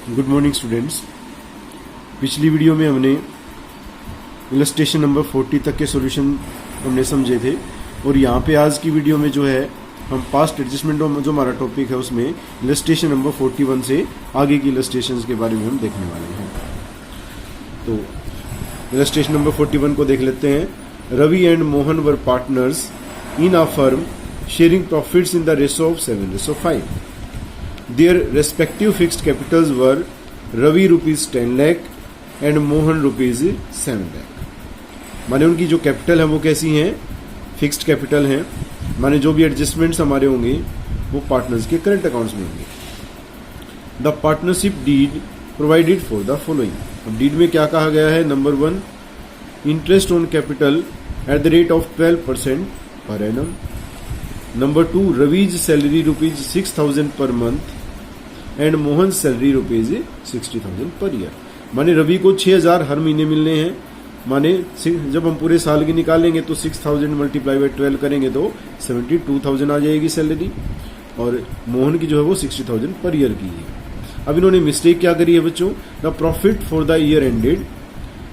Good morning students. पिछली video में हमने इलस्ट्रेशन नंबर 40 तक के सॉल्यूशन हमने समझे थे और यहाँ पे आज की वीडियो में जो है हम पास्ट एडजस्टमेंट जो हमारा टॉपिक है उसमें इलस्ट्रेशन नंबर 41 से आगे की इलस्ट्रेशंस के बारे में हम देखने वाले हैं। तो इलस्ट्रेशन नंबर 41 को देख लेते हैं। Ravi and Mohan were partners in a firm sharing profits in the ratio of 7:5। Their respective fixed capitals were Ravi rupees 10 lakh and Mohan rupees 7 lakh। माने उनकी जो कैपिटल है वो कैसी है, फिक्स्ड कैपिटल है। माने जो भी एडजस्टमेंट्स हमारे होंगे वो पार्टनर्स के करंट अकाउंट्स में होंगे। The partnership deed provided for the following. अब डीड में क्या कहा गया है? Number 1, interest on capital at the rate of 12% per annum. Number 2, Ravi's salary rupees 6,000 per month and Mohan salary rupees 60,000 per year. माने रवि को 6,000 हर महीने मिलने हैं। माने जब हम पूरे साल की निकालेंगे तो 6,000 मल्टीप्लाई बाई 12 करेंगे तो 72,000 आ जाएगी सैलरी, और मोहन की जो है वो 60,000 पर ईयर की है। अब इन्होंने मिस्टेक क्या करी है बच्चों? The profit for the year ended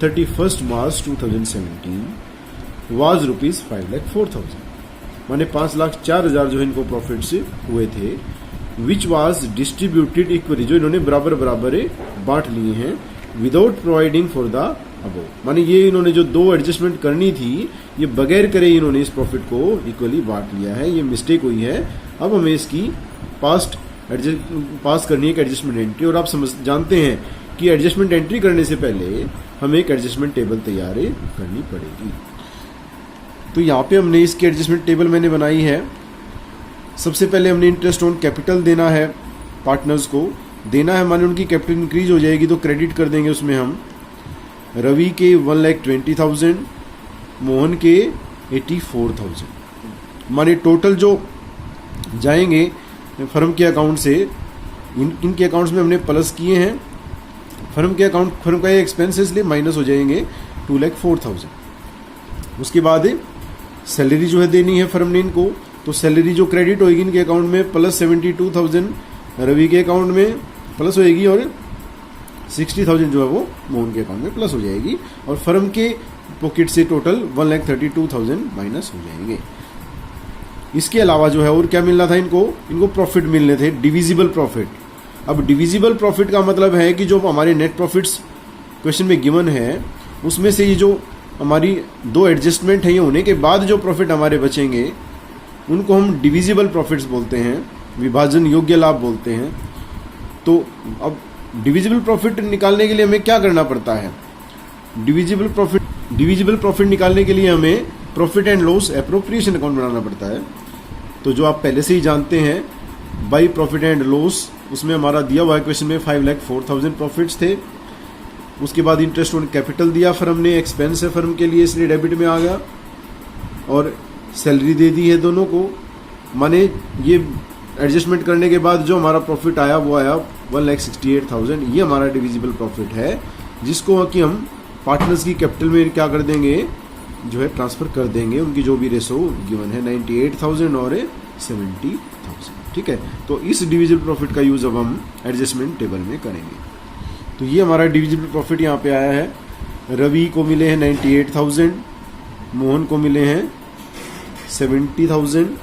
31 March 2017 was rupees 5,04,000। माने 5,04,000 जो इनको प्रॉफिट से हुए थे, विच वॉज डिस्ट्रीब्यूटेड इक्वली, जो इन्होंने बराबर बराबर बांट लिए हैं, without providing for the above. माने ये इन्होंने जो दो एडजस्टमेंट करनी थी ये बगैर करे इन्होंने इस प्रॉफिट को इक्वली बांट लिया है। ये मिस्टेक हुई है। अब हमें इसकी पास करनी है एक एडजस्टमेंट एंट्री, और आप जानते हैं कि एडजस्टमेंट एंट्री करने से पहले हमें एक एडजस्टमेंट टेबल तैयार करनी पड़ेगी। तो यहाँ पे हमने इसकी एडजस्टमेंट टेबल मैंने बनाई है। सबसे पहले हमने इंटरेस्ट ऑन कैपिटल देना है, पार्टनर्स को देना है। माने उनकी कैपिटल इंक्रीज हो जाएगी तो क्रेडिट कर देंगे उसमें हम रवि के 1,20,000, मोहन के 84,000। माने टोटल जो जाएंगे फर्म के अकाउंट से इनके अकाउंट्स में हमने प्लस किए हैं। फर्म का ये एक्सपेंसेस लिए माइनस हो जाएंगे 2,04,000। उसके बाद सैलरी जो है देनी है फर्म ने इनको, तो सैलरी जो क्रेडिट होगी इनके अकाउंट में प्लस 72,000 रवि के अकाउंट में प्लस होएगी, और 60,000 जो है वो मोहन के अकाउंट में प्लस हो जाएगी, और फर्म के पॉकेट से टोटल 1,32,000 माइनस हो जाएंगे। इसके अलावा जो है और क्या मिलना था इनको प्रॉफिट मिलने थे, डिविजिबल प्रॉफिट। अब डिविजिबल प्रॉफिट का मतलब है कि जो हमारे नेट प्रॉफिट्स क्वेश्चन में गिवन है उसमें से ये जो हमारी दो एडजस्टमेंट है ये होने के बाद जो प्रॉफिट हमारे बचेंगे उनको हम डिविजिबल प्रॉफिट्स बोलते हैं, विभाजन योग्य लाभ बोलते हैं। तो अब डिविजिबल प्रॉफिट निकालने के लिए हमें क्या करना पड़ता है? डिविजिबल प्रॉफिट निकालने के लिए हमें profit and loss appropriation account बनाना पड़ता है। तो जो आप पहले से ही जानते हैं बाई प्रॉफिट एंड लॉस, उसमें हमारा दिया हुआ है क्वेश्चन में 5,04,000 प्रॉफिट्स थे। उसके बाद इंटरेस्ट ऑन कैपिटल दिया फर्म ने, एक्सपेंस है फर्म के लिए इसलिए डेबिट में आ गया, और सैलरी दे दी है दोनों को। माने ये एडजस्टमेंट करने के बाद जो हमारा प्रॉफिट आया वो आया 1,68,000। ये हमारा डिविजिबल प्रॉफिट है, जिसको कि हम पार्टनर्स की कैपिटल में क्या कर देंगे, जो है ट्रांसफर कर देंगे। उनकी जो भी रेशो गिवन है 98,000 और 70,000। ठीक है, तो इस डिविजिबल प्रॉफिट का यूज अब हम एडजस्टमेंट टेबल में करेंगे। तो ये हमारा डिविजिबल प्रॉफिट यहाँ पे आया है। रवि को मिले हैं 98,000, मोहन को मिले हैं 70,000,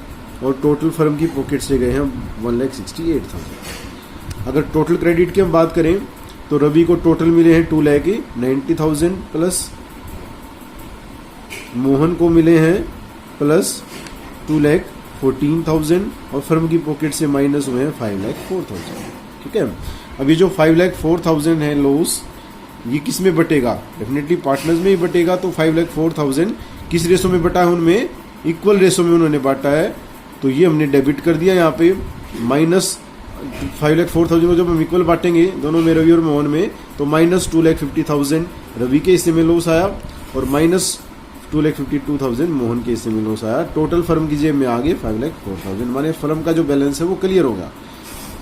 और टोटल फर्म की पॉकेट से गए हैं 1,68,000। अगर टोटल क्रेडिट की हम बात करें तो रवि को टोटल मिले हैं 2,90,000 प्लस, मोहन को मिले हैं प्लस 2,14,000, और फर्म की पॉकेट से माइनस हुए हैं 5,04,000। ठीक है, अभी जो 5,04,000 है लॉस, ये किस में बटेगा? डेफिनेटली पार्टनर्स में ही बटेगा। तो 5,04,000 किस रेशो में बटा है? उनमें इक्वल रेशो में उन्होंने बांटा है, तो ये हमने डेबिट कर दिया यहाँ पे। माइनस 5,04,000 को जब हम इक्वल बांटेंगे दोनों में, रवि और मोहन में, तो माइनस 2,50,000 रवि के हिस्से में लॉस आया, और माइनस 2,52,000 मोहन के हिस्से में लॉस आया। टोटल फर्म की जेब में आ गए 5,04,000। माने फर्म का जो बैलेंस है वो क्लियर होगा।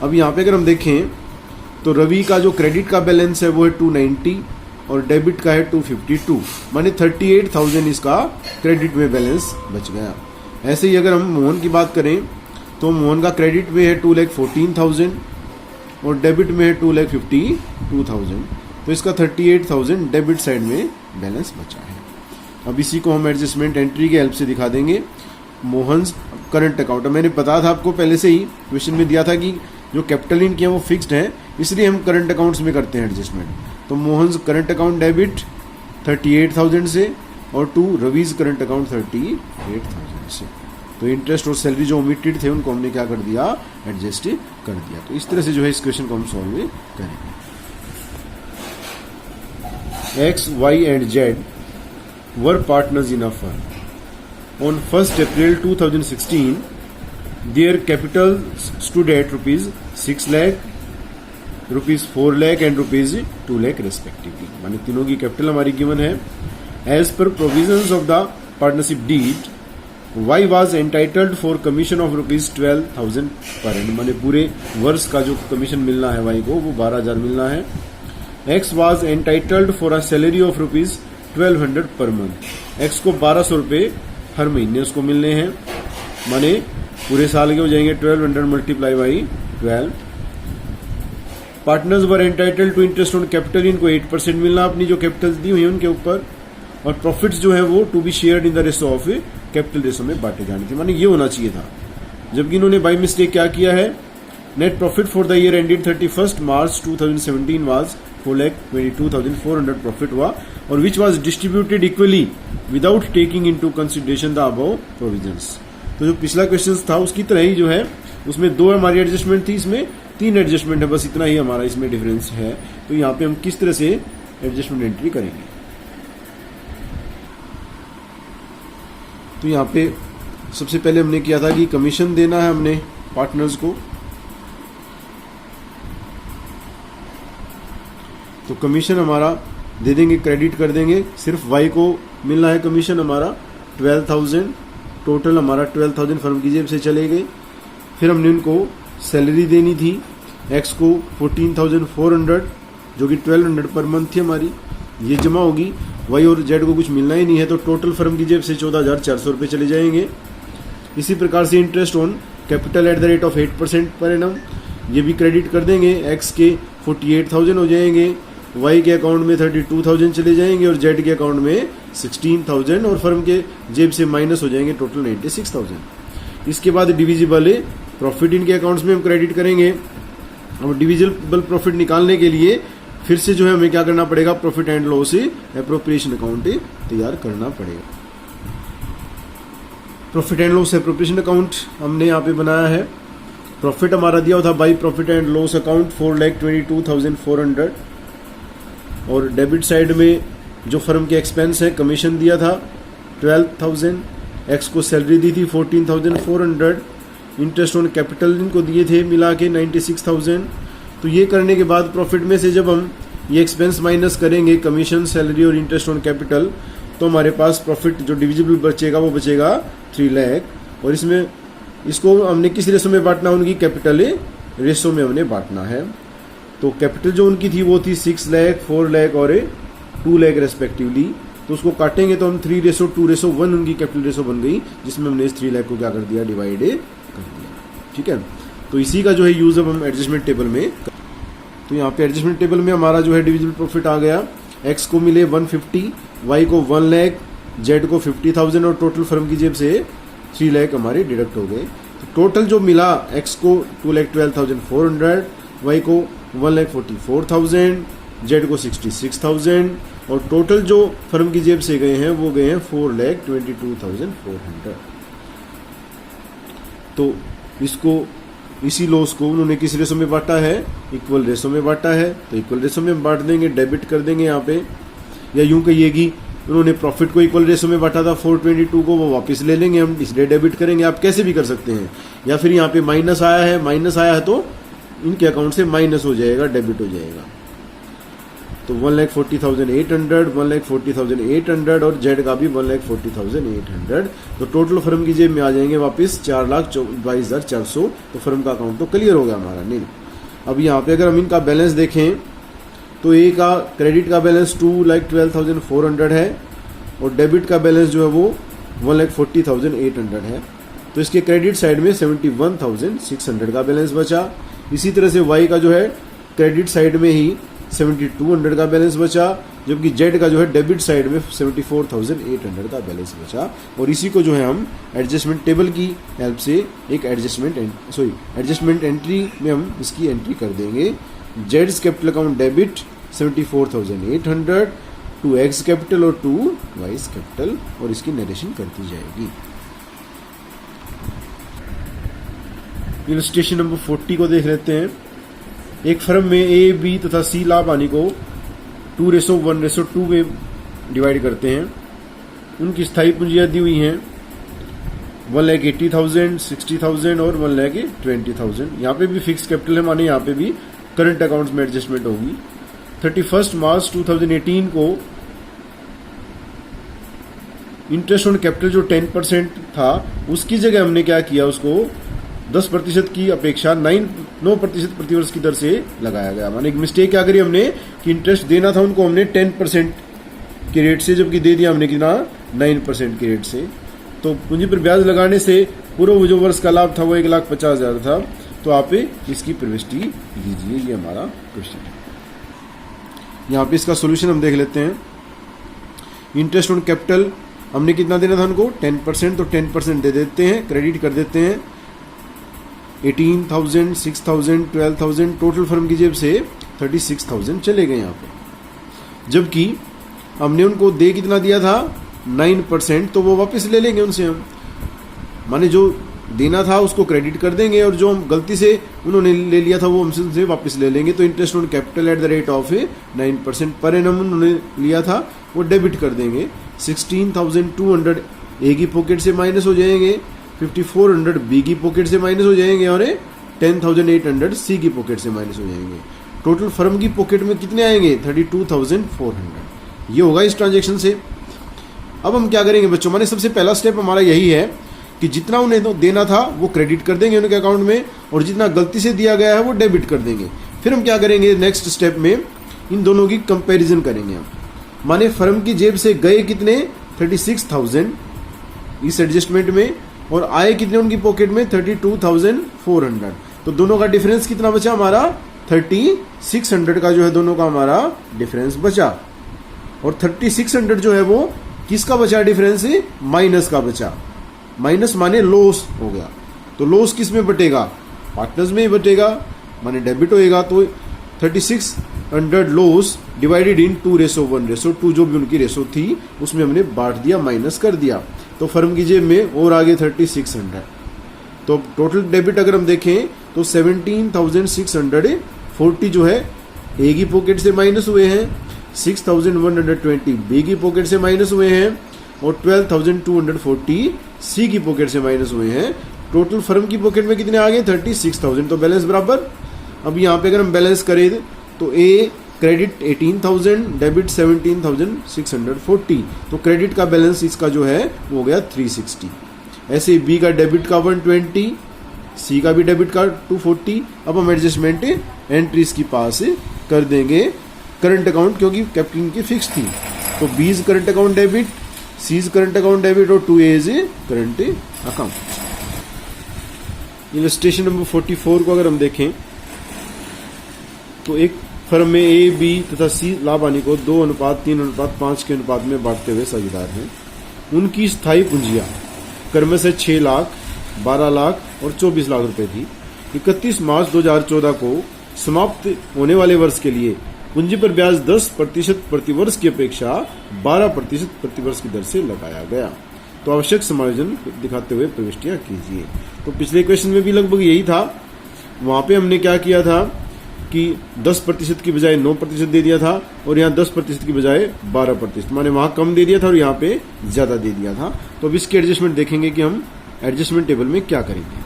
अब यहाँ पे अगर हम देखें तो रवि का जो क्रेडिट का बैलेंस है वो है 290, और डेबिट का है 252। माने 38,000 इसका क्रेडिट में बैलेंस बच गया। ऐसे ही अगर हम मोहन की बात करें तो मोहन का क्रेडिट में है 2,14,000, और डेबिट में है 2,52,000, तो इसका 38,000 डेबिट साइड में बैलेंस बचा है। अब इसी को हम एडजस्टमेंट एंट्री के हेल्प से दिखा देंगे। मोहन्स करंट अकाउंट, मैंने बताया था आपको पहले से ही, क्वेश्चन में दिया था कि जो कैपिटल इनके हैं वो फिक्स्ड है, इसलिए हम करंट अकाउंट्स में करते हैं एडजस्टमेंट। तो मोहन्स करंट अकाउंट डेबिट 38,000 से और टू रवीज करंट अकाउंट 38,000 से। तो इंटरेस्ट और सैलरी जो ओमिटेड थे उनको हमने क्या कर दिया, एडजस्ट कर दिया। तो इस तरह से जो है इस क्वेश्चन को हम सॉल्व करेंगे। X, Y and Z were partners in a firm. On 1st April 2016, their capital stood at rupees 6 lakh, rupees 4 lakh and rupees 2 lakh respectively. माने तीनों की कैपिटल हमारी गिवन है। As per provisions of the partnership deed, Y was entitled for commission of rupees 12,000 per annum. माने पूरे वर्ष का जो कमीशन मिलना है Y को वो 12,000 मिलना है। X was entitled for a salary of rupees 1,200 per month. X को 1,200 रुपये हर महीने उसको मिलने हैं, माने पूरे साल के हो जाएंगे 1,200 multiply by 12। Partners were entitled to interest on capital, इनको 8% मिलना अपनी जो कैपिटल दी हुई है उनके ऊपर, और प्रॉफिट्स जो है वो to be shared in the ratio of capital ratio में बांटे जाने थे, माने ये होना चाहिए था। जबकि इन्होंने बाई मिस्टेक क्या किया है, net profit for the year ended 31 March 2017 was 4,22,400 profit हुआ, और which was distributed equally without taking into consideration the above provisions. तो जो पिछला क्वेश्चन था उसकी तरह ही जो है उसमें 2 हमारी एडजस्टमेंट थी, इसमें 3 एडजस्टमेंट है, बस इतना ही हमारा इसमें डिफरेंस है। तो यहाँ पे हम किस तरह से एडजस्टमेंट एंट्री करेंगे, तो यहाँ पे सबसे पहले हमने किया था कि कमीशन देना है हमने पार्टनर्स को, तो कमीशन हमारा दे देंगे, क्रेडिट कर देंगे। सिर्फ वाई को मिलना है कमीशन हमारा 12,000, टोटल हमारा 12,000 फर्म की जेब से चले गए। फिर हमने उनको सैलरी देनी थी, एक्स को 14,400 जो कि 1,200 पर मंथ थी हमारी, ये जमा होगी। वाई और जेड को कुछ मिलना ही नहीं है, तो टोटल फर्म की जेब से 14,400 रुपये चले जाएंगे। इसी प्रकार से interest on capital at the rate of 8% per annum, ये भी क्रेडिट कर देंगे। एक्स के 48,000 हो जाएंगे, वाई के अकाउंट में 32,000 चले जाएंगे और जेड के अकाउंट में 16,000, और फर्म के जेब से माइनस हो जाएंगे टोटल 96,000। इसके बाद डिविजिबल प्रॉफिट इनके अकाउंट्स में हम क्रेडिट करेंगे। अब डिविजिबल प्रॉफिट निकालने के लिए फिर से जो है हमें क्या करना पड़ेगा, profit and loss appropriation account तैयार करना पड़ेगा। Profit and loss appropriation account हमने यहाँ पे बनाया है। प्रॉफिट हमारा दिया हुआ था by profit and loss account 4,22,400, और डेबिट साइड में जो फर्म के एक्सपेंस है कमीशन दिया था 12,000, एक्स को सैलरी दी थी 14,400, इंटरेस्ट ऑन कैपिटल इनको दिए थे मिला के 96,000। तो ये करने के बाद प्रॉफिट में से जब हम ये एक्सपेंस माइनस करेंगे, कमीशन, सैलरी और इंटरेस्ट ऑन कैपिटल, तो हमारे पास प्रॉफिट जो डिविजिबल बचेगा वो बचेगा 3 लाख। और इसमें इसको हमने किस रेशो में बांटना, उनकी कैपिटल रेशो में हमने बांटना है। तो कैपिटल जो उनकी थी वो थी 6 लाख, 4 लाख और 2 लाख रेस्पेक्टिवली। तो उसको काटेंगे तो हम 3:2:1 उनकी कैपिटल रेशो बन गई, जिसमें हमने इस 3 लाख को क्या कर दिया, डिवाइड कर दिया। ठीक है, तो इसी का जो है यूज अब हम एडजस्टमेंट टेबल में, तो यहाँ पे एडजस्टमेंट टेबल में हमारा जो है डिविजिबल प्रॉफिट आ गया। एक्स को मिले 150, वाई को 1 लाख, जेड को 50,000, और टोटल फर्म की जेब से 3 लाख हमारे डिडक्ट हो गए। तो टोटल जो मिला, एक्स को 2,12,400, वाई को 1,44,000, जेड को 66,000, और टोटल जो फर्म की जेब से गए हैं वो गए हैं 4,22,400। तो इसको, इसी लॉस को उन्होंने किस रेशो में बांटा है, इक्वल रेशो में बांटा है। तो इक्वल रेशो में हम बांट देंगे, डेबिट कर देंगे यहाँ पे, या यूं कहिए कि उन्होंने प्रॉफिट को इक्वल रेशो में बांटा था 422 को, वो वापस ले लेंगे हम, इसलिए डेबिट करेंगे। आप कैसे भी कर सकते हैं, या फिर यहाँ पे माइनस आया है तो इनके अकाउंट से माइनस हो जाएगा, डेबिट हो जाएगा। तो 1,40,800, 1,40,800 और जेड का भी 1,40,800। तो टोटल फर्म की जेब में आ जाएंगे वापस 4,22,400। तो फर्म का अकाउंट तो क्लियर हो गया हमारा। नहीं, अब यहाँ पे अगर हम इनका बैलेंस देखें तो ए का क्रेडिट का बैलेंस 2,12,400 है, और डेबिट का बैलेंस जो है वो 1,40,800 है। तो इसके क्रेडिट साइड में 71,600 का बैलेंस बचा। इसी तरह से वाई का जो है क्रेडिट साइड में ही 7200 का बैलेंस बचा, जबकि जेड का जो है डेबिट साइड में 74,800 का बैलेंस बचा। और इसी को जो है हम एडजस्टमेंट टेबल की हेल्प से एक एडजस्टमेंट एंट्री में हम इसकी एंट्री कर देंगे। जेड्स capital account debit 74,800 to X capital और टू वाइस कैपिटल, और इसकी नरेशन करती जाएगी। इलस्ट्रेशन नंबर 40 को देख लेते हैं। एक फर्म में ए, बी तथा सी लाभ हानि को 2:1:2 में डिवाइड करते हैं। उनकी स्थायी पूंजियां दी हुई हैं 1,80,000, 60,000 और 1,20,000। यहाँ पे भी फिक्स कैपिटल है, माने यहाँ पे भी करंट अकाउंट्स में एडजस्टमेंट होगी। 31 मार्च 2018 को इंटरेस्ट ऑन कैपिटल जो 10% था, उसकी जगह हमने क्या किया, उसको 10% की अपेक्षा 9% प्रतिवर्ष की दर से लगाया गया। माने एक मिस्टेक क्या करी हमने कि इंटरेस्ट देना था उनको, हमने 10% के रेट से, जबकि दे दिया हमने कितना 9% के रेट से। तो पूंजी पर ब्याज लगाने से पूर्व जो वर्ष का लाभ था वो 1,50,000 था। तो आप इसकी प्रविष्टि लीजिए, ये हमारा क्वेश्चन है। यहाँ पे इसका सोल्यूशन हम देख लेते हैं। इंटरेस्ट ऑन कैपिटल हमने कितना देना था उनको 10%, तो 10% दे देते हैं, क्रेडिट कर देते हैं। 18,000, 6,000, 12,000 टोटल फर्म की जेब से 36,000 चले गए यहाँ पे। जबकि हमने उनको दे कितना दिया था 9%, तो वो वापस ले लेंगे उनसे हम, माने जो देना था उसको क्रेडिट कर देंगे और जो हम गलती से उन्होंने ले लिया था वो हमसे उनसे वापस ले लेंगे। तो interest on capital at the rate of 9% per annum उन्होंने लिया था, वो डेबिट कर देंगे। 16,200 ए की पॉकेट से माइनस हो जाएंगे, 5,400 बी की पॉकेट से माइनस हो जाएंगे और 10,800 सी की पॉकेट से माइनस हो जाएंगे। टोटल फर्म की पॉकेट में कितने आएंगे 32,400। ये होगा इस ट्रांजेक्शन से। अब हम क्या करेंगे बच्चों, माने सबसे पहला स्टेप हमारा यही है कि जितना उन्हें देना था वो क्रेडिट कर देंगे उनके अकाउंट में, और जितना गलती से दिया गया है वो डेबिट कर देंगे। फिर हम क्या करेंगे नेक्स्ट स्टेप में, इन दोनों की कंपैरिजन करेंगे हम। माने फर्म की जेब से गए कितने 36,000 इस एडजस्टमेंट में, और आए कितने उनकी पॉकेट में 32,400। तो दोनों का डिफरेंस कितना बचा हमारा 3600 का जो है दोनों का हमारा डिफरेंस बचा। और 3600 जो है वो किसका बचा डिफरेंस, माइनस का बचा। माइनस माने लॉस हो गया, तो लॉस किस में बटेगा, पार्टनर्स में ही बटेगा, माने डेबिट होएगा। तो 3600 लॉस डिवाइडेड इन 2:1:2 जो भी उनकी रेशो थी उसमें हमने बांट दिया, माइनस कर दिया। तो फर्म की जेब में और आगे 3600। तो टोटल डेबिट अगर हम देखें तो 17,640 जो है ए की पॉकेट से माइनस हुए हैं, 6,120 बी की पॉकेट से माइनस हुए हैं, और 12,240 सी की पॉकेट से माइनस हुए हैं। टोटल फर्म की पॉकेट में कितने आ गए 36,000। तो बैलेंस बराबर। अब यहाँ पे अगर हम बैलेंस करें तो ए क्रेडिट 18,000, डेबिट 17,640। तो क्रेडिट का बैलेंस इसका जो है वो हो गया 360। ऐसे बी का डेबिट का 120, सी का भी डेबिट का 240। अब हम एडजस्टमेंट एंट्रीज की पास कर देंगे करंट अकाउंट, क्योंकि कैपिटल की फिक्स थी। तो B is current account debit, C is current account debit और 2A is current account. Illustration number 44 को अगर हम देखें तो एक फर्म में ए, बी तथा सी लाभ हानि को 2:3:5 के अनुपात में बांटते हुए साझेदार हैं। उनकी स्थायी पूंजियां क्रमशः 6 लाख, 12 लाख और 24 लाख रुपए थी। 31 मार्च 2014 को समाप्त होने वाले वर्ष के लिए पूंजी पर ब्याज 10% प्रतिवर्ष की अपेक्षा 12% प्रतिवर्ष की दर से लगाया गया। तो आवश्यक समायोजन दिखाते हुए प्रविष्टियां कीजिए। तो पिछले क्वेश्चन में भी लगभग यही था। वहां पे हमने क्या किया था कि 10% की बजाय 9% दे दिया था, और यहाँ 10% की बजाय 12%, माने वहां कम दे दिया था और यहाँ पे ज्यादा दे दिया था। तो अब इसके एडजस्टमेंट देखेंगे कि हम एडजस्टमेंट टेबल में क्या करेंगे।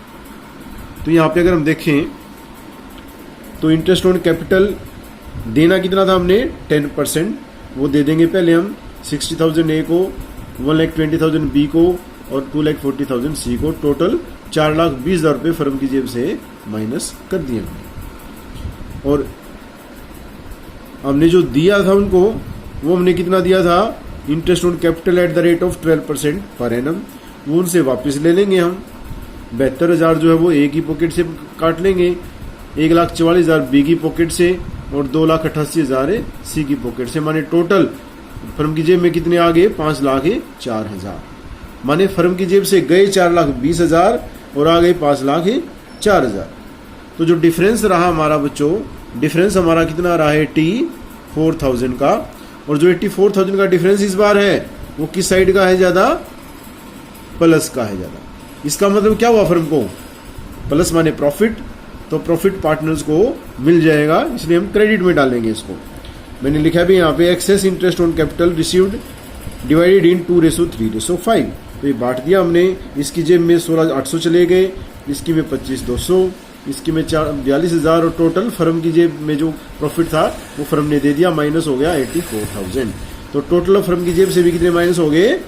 तो यहाँ पे अगर हम देखें तो इंटरेस्ट ऑन कैपिटल देना कितना था हमने 10%, वो दे देंगे पहले हम 60,000 ए को, 1,20,000 बी को और 2,40,000 सी को। टोटल 4,20,000 रुपये फर्म की जेब से माइनस कर दिए हमने। और हमने जो दिया था उनको वो हमने कितना दिया था interest on capital at the rate of 12% per annum, वो उनसे वापस ले लेंगे हम। 72,000 जो है वो ए की पॉकेट से काट लेंगे, 1,44,000 बी की पॉकेट से और 2,88,000 सी की पॉकेट से। माने टोटल फर्म की जेब में कितने आ गए? 5,04,000। माने फर्म की जेब से गए 4,20,000 और आ गए 5,04,000। तो जो डिफरेंस रहा हमारा बच्चों, डिफरेंस हमारा कितना रहा है? 84,000 का। और जो 84,000 का डिफरेंस इस बार है वो किस साइड का है? ज्यादा प्लस का है ज्यादा। इसका मतलब क्या हुआ? फर्म को प्लस माने प्रॉफिट, तो प्रॉफिट पार्टनर्स को मिल जाएगा, इसलिए हम क्रेडिट में डालेंगे इसको। मैंने लिखा भी यहाँ पे excess interest on capital received divided in 2:3:5। तो ये बांट दिया हमने। इसकी जेब में 16,800 चले गए, इसकी में 25,200, इसकी में 42,000 और टोटल फर्म की जेब में जो प्रॉफिट था वो फर्म ने दे दिया, माइनस हो गया 84,000। तो टोटल फर्म की जेब से भी कितने माइनस हो गए?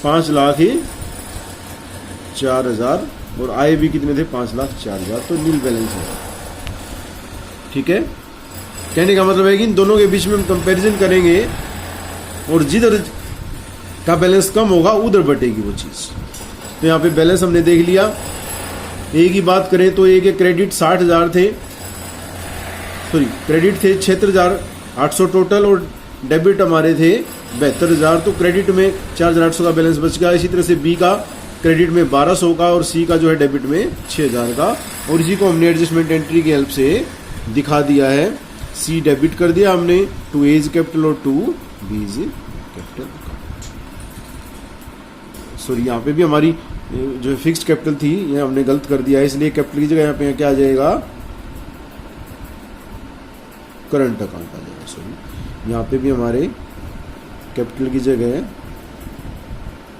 5,04,000 और आए भी कितने थे? 5,04,000। तो नील बैलेंस है। ठीक है, कहने का मतलब है कि इन दोनों के बीच में हम कंपैरिजन करेंगे और जिधर का बैलेंस कम होगा उधर बटेगी वो चीज। तो यहाँ पे बैलेंस हमने देख लिया। ए की बात करें तो ए के क्रेडिट 60,000 थे, सॉरी क्रेडिट थे 76,800 टोटल और डेबिट हमारे थे 72,000। तो क्रेडिट में 4,800 का बैलेंस बच गया। इसी तरह से बी का क्रेडिट में 1,200 का और सी का जो है डेबिट में 6,000 का। और इसी को हमने एडजस्टमेंट एंट्री की हेल्प से दिखा दिया है। सी डेबिट कर दिया हमने टू एज कैपिटल और टू बीज कैपिटल। सॉरी यहाँ पे भी हमारी जो फिक्स्ड कैपिटल थी ये हमने गलत कर दिया है, इसलिए कैपिटल की जगह यहाँ पे क्या आ जाएगा? करंट अकाउंट आ जाएगा। सॉरी यहाँ पे भी हमारे कैपिटल की जगह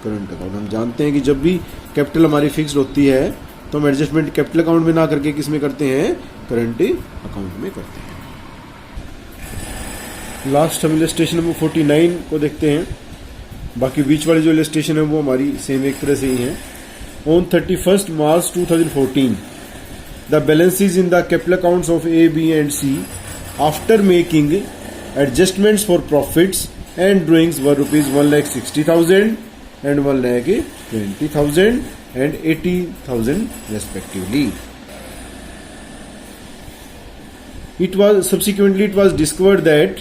करंट अकाउंट। हम जानते हैं कि जब भी कैपिटल हमारी फिक्स्ड होती है तो हम एडजस्टमेंट कैपिटल अकाउंट में ना करके किस में करते हैं? करंट अकाउंट में करते हैं। लास्ट हम इलस्ट्रेशन नंबर 49 को देखते हैं। बाकी बीच वाली जो इलस्ट्रेशन है वो हमारी सेम एक तरह से ही है। On 31 March 2014 the balances in the capital accounts of A, B and C after making adjustments for profits and drawings were ₹1,60,000 and 1,20,000 and 80,000 respectively. It was discovered that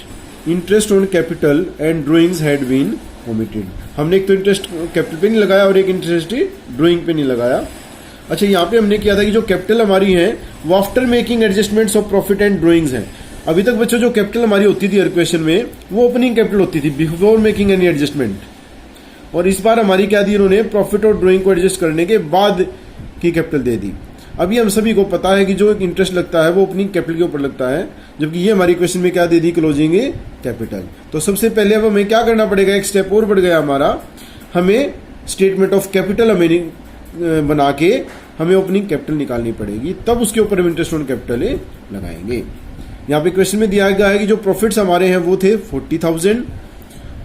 interest on capital and drawings had been omitted. हमने एक तो interest capital पे नहीं लगाया और एक interest drawing पे नहीं लगाया। अच्छा, यहाँ पे हमने किया था कि जो कैपिटल हमारी है वो after making adjustments of profit and drawings है। अभी तक बच्चों जो कैपिटल हमारी होती थी इक्वेशन में वो ओपनिंग कैपिटल होती थी बिफोर मेकिंग एनी एडजस्टमेंट। और इस बार हमारी क्या दी इन्होंने? प्रॉफिट और ड्राइंग को एडजस्ट करने के बाद की कैपिटल दे दी। अभी हम सभी को पता है कि जो एक इंटरेस्ट लगता है वो ओपनिंग कैपिटल के ऊपर लगता है, जबकि ये हमारी क्वेश्चन में क्या दे दी? Closing capital. तो सबसे पहले अब हमें क्या करना पड़ेगा? एक स्टेप और बढ़ गया हमारा। हमें स्टेटमेंट ऑफ कैपिटल हमें बना के हमें ओपनिंग कैपिटल निकालनी पड़ेगी, तब उसके ऊपर हम इंटरेस्ट ऑन कैपिटल लगाएंगे। यहाँ पे क्वेश्चन में दिया गया है कि जो प्रॉफिट्स हमारे हैं वो थे 40,000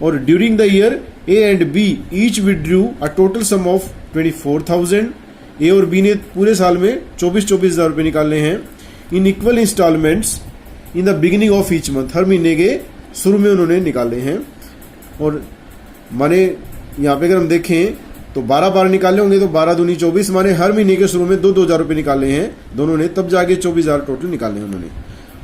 और during the year A and B each withdrew a total sum of 24,000। A और बी ने पूरे साल में 24,000 रुपए निकाले हैं in equal instalments in the beginning of each month. हर महीने के शुरू में उन्होंने निकाले हैं। और माने यहाँ पे अगर हम देखें तो 12 बार निकाले होंगे तो 12 दूनी 24, माने हर महीने के शुरू में 2,000 रुपए निकाले हैं दोनों ने, तब जाके 24,000 टोटल निकाले हैं उन्होंने।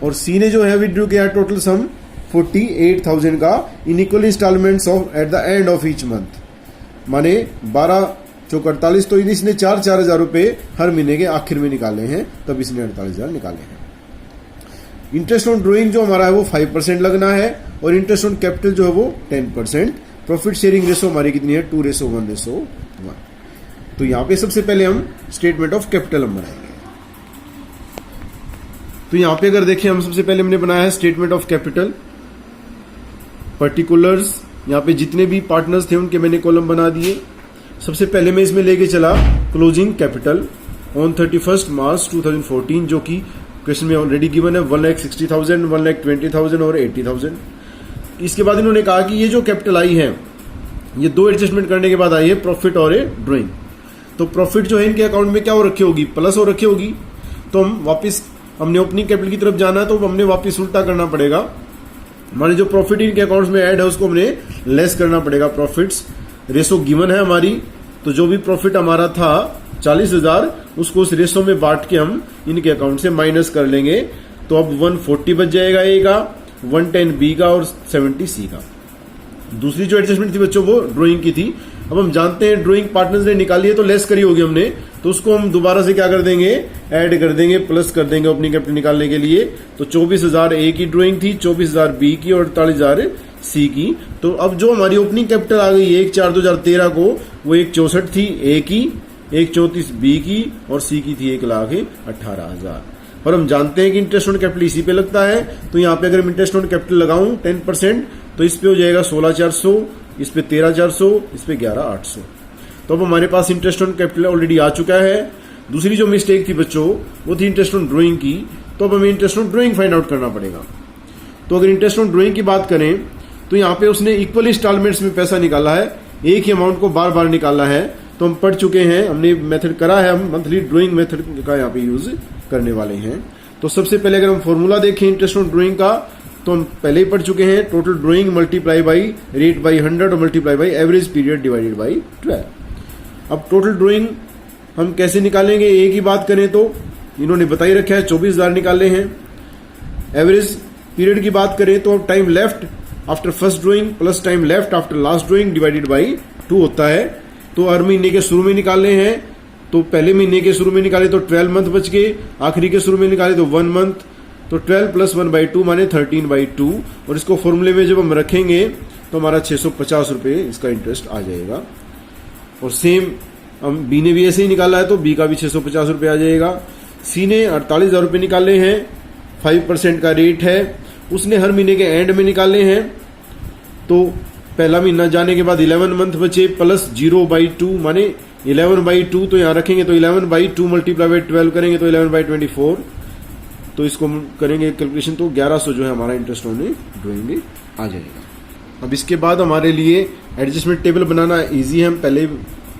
और सी ने जो है विड्रू किया टोटल सम 48,000 का in equal installments of at the end of each month. माने 12 चौक 48, तो इसने 4,000 रुपए हर महीने के आखिर में निकाले हैं, तब इसने 48,000 निकाले हैं। इंटरेस्ट ऑन ड्राइंग जो हमारा है वो 5% लगना है और इंटरेस्ट ऑन कैपिटल जो है वो 10%। प्रॉफिट शेयरिंग रेशो हमारी कितनी है? 2:1:1। तो यहां पे सबसे पहले हम स्टेटमेंट ऑफ कैपिटल हम बनाएंगे। तो यहां पे अगर देखें हम सबसे पहले हमने बनाया है स्टेटमेंट ऑफ कैपिटल पर्टिकुलर्स। यहां पे जितने भी पार्टनर्स थे उनके मैंने कॉलम बना दिए। सबसे पहले मैं इसमें लेके चला क्लोजिंग कैपिटल ऑन 31 मार्च 2014, जो कि क्वेश्चन में ऑलरेडी गिवन है 1,60,000, 1,20,000 और 80,000। इसके बाद इन्होंने कहा कि ये जो कैपिटल आई है ये दो एडजस्टमेंट करने के बाद आई है, प्रॉफिट और ड्राइंग। तो प्रॉफिट जो है इनके अकाउंट में क्या हो रखी होगी? प्लस हो रखी होगी। तो हम वापस हमने ओपनिंग कैपिटल की तरफ जाना है तो हमने वापस उल्टा करना पड़ेगा। हमारे जो प्रॉफिट इनके अकाउंट्स में ऐड है उसको हमने लेस करना पड़ेगा। प्रॉफिट्स रेशो गिवन है हमारी, तो जो भी प्रॉफिट हमारा था 40,000 उसको उस रेशो में बांट के हम इनके अकाउंट से माइनस कर लेंगे। तो अब 140 बच जाएगा ए का, 110 बी का और 70 सी का। दूसरी जो एडजस्टमेंट थी बच्चों वो ड्राइंग की थी। अब हम जानते हैं ड्राइंग पार्टनर्स ने निकाली है तो लेस करी होगी हमने, तो उसको हम दोबारा से क्या कर देंगे, ऐड कर देंगे, प्लस कर देंगे ओपनिंग कैपिटल निकालने के लिए। तो 24,000 ए की ड्राइंग थी, 24,000 बी की और 48,000 सी की। तो अब जो हमारी ओपनिंग कैपिटल आ गई 1/4/2013 को, वो 1/64 थी ए की, 1/34 बी की और सी की थी 1,18,000। और हम जानते हैं कि इंटरेस्ट ऑन कैपिटल इसी पे लगता है, तो यहाँ पे अगर मैं इंटरेस्ट ऑन कैपिटल लगाऊं 10%, तो इस पे हो जाएगा 16,400, इस पे 13,400, इस पे 11,800। तो अब हमारे पास इंटरेस्ट ऑन कैपिटल ऑलरेडी आ चुका है। दूसरी जो मिस्टेक थी बच्चों वो थी इंटरेस्ट ऑन ड्राइंग की, तो अब हमें interest on drawing find out करना पड़ेगा। तो अगर इंटरेस्ट ऑन ड्राइंग की बात करें तो यहाँ पे उसने इक्वल इंस्टॉलमेंट्स में पैसा निकाला है, एक ही अमाउंट को बार बार निकाला है। तो हम पढ़ चुके हैं, हमने मेथड करा है, हम मंथली ड्राइंग मेथड का यहाँ पे यूज करने वाले हैं। तो सबसे पहले अगर हम फॉर्मूला देखें इंटरेस्ट ऑन ड्राइंग का, तो हम पहले ही पढ़ चुके हैं, total drawing multiply by rate by 100 और multiply by average period divided by 12। अब टोटल ड्राइंग हम कैसे निकालेंगे, ए की बात करें तो इन्होंने बताई रखा है 24,000 निकाले हैं। एवरेज पीरियड की बात करें तो time left after first drawing plus time left after last drawing divided by 2 होता है। तो हर महीने के शुरू में निकालने हैं, तो पहले महीने के शुरू में निकाले तो 12 मंथ बच गए, आखिरी के शुरू में निकाले तो 1 मंथ, तो 12 + 1/2 माने 13/2। और इसको फॉर्मूले में जब हम रखेंगे तो हमारा 650 रुपये इसका इंटरेस्ट आ जाएगा। और सेम हम बी ने भी ऐसे ही निकाला है तो बी का भी 650 रुपये आ जाएगा। सी ने 48,000 रुपये निकाले हैं, 5% का रेट है, उसने हर महीने के एंड में निकाले हैं। तो पहला महीना जाने के बाद 11 मंथ बचे प्लस 0/2 माने 11/2, तो यहाँ रखेंगे तो 11/2 मल्टीप्लाई बाई 12 करेंगे तो 11/24। तो इसको करेंगे कैलकुलेशन तो 1100 जो है हमारा इंटरेस्ट होने ड्राइंग आ जाएगा। अब इसके बाद हमारे लिए एडजस्टमेंट टेबल बनाना इजी है, हम पहले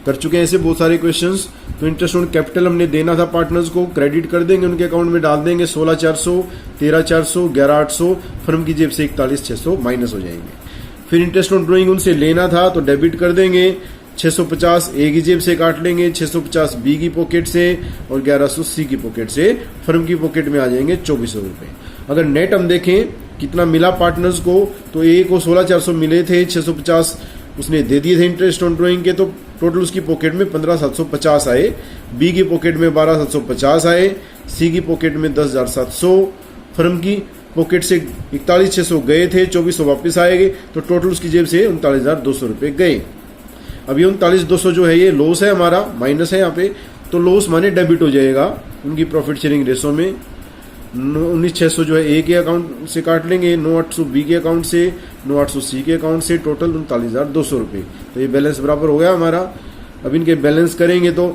कर चुके हैं ऐसे बहुत सारे क्वेश्चंस। तो इंटरेस्ट ऑन कैपिटल हमने देना था पार्टनर्स को, क्रेडिट कर देंगे उनके अकाउंट में, डाल देंगे 16,400, 13,400, 11,800, फर्म की जेब से 41,600 माइनस हो जाएंगे। फिर इंटरेस्ट ऑन ड्राइंग उनसे लेना था तो डेबिट कर देंगे, 650 ए की जेब से काट लेंगे, 650 बी की पॉकेट से और 1100 सी की पॉकेट से, फर्म की पॉकेट में आ जाएंगे 2400 रुपए। अगर नेट हम देखें कितना मिला पार्टनर्स को, तो ए को 16,400 मिले थे, 650 उसने दे दिए थे इंटरेस्ट ऑन ड्राइंग के, तो टोटल उसकी पॉकेट में 15,750 आए, बी की पॉकेट में 12,750 आए, सी की पॉकेट में 10,700, फर्म की पॉकेट से 41,600 गए थे, 2400 वापस आएंगे, तो टोटल उसकी जेब से 39,200 रुपये गए। अभी 39,200 जो है ये लॉस है हमारा, माइनस है यहाँ पे, तो लॉस माने डेबिट हो जाएगा उनकी प्रॉफिट शेयरिंग रेशो में। 19,600 जो है ए के अकाउंट से काट लेंगे, 9,800 बी के अकाउंट से, 9,800 सी के अकाउंट से, टोटल 39,200 रुपये। तो ये बैलेंस बराबर हो गया हमारा। अब इनके बैलेंस करेंगे तो